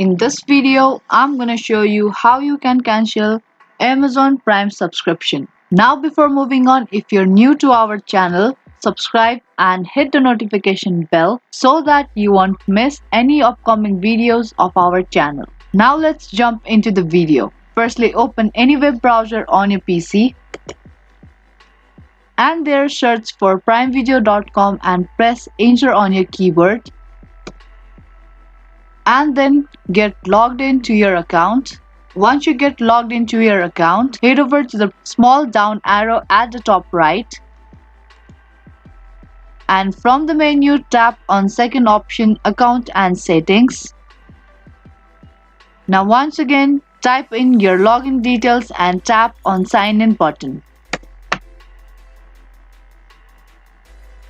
In this video, I'm gonna show you how you can cancel Amazon Prime subscription. Now before moving on, if you're new to our channel, subscribe and hit the notification bell so that you won't miss any upcoming videos of our channel. Now let's jump into the video. Firstly, open any web browser on your PC and there search for primevideo.com and press enter on your keyboard. And then get logged into your account. Once you get logged into your account, head over to the small down arrow at the top right. And from the menu, tap on second option, account and settings. Now once again, type in your login details and tap on sign in button.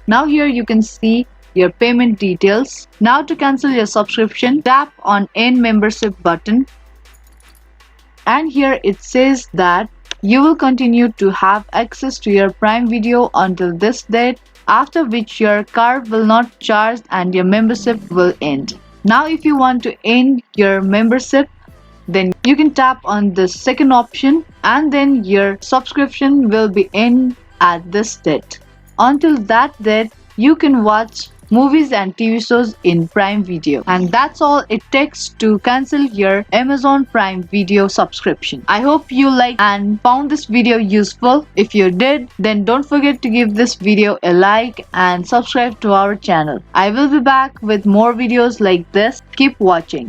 Now here you can see your payment details. Now to cancel your subscription, tap on end membership button. And here it says that you will continue to have access to your Prime Video until this date, after which your card will not charge and your membership will end. Now if you want to end your membership, then you can tap on the second option and then your subscription will be end at this date. Until that date, you can watch movies and TV shows in Prime Video. And that's all it takes to cancel your Amazon Prime Video subscription. I hope you liked and found this video useful. If you did, then don't forget to give this video a like and subscribe to our channel. I will be back with more videos like this. Keep watching.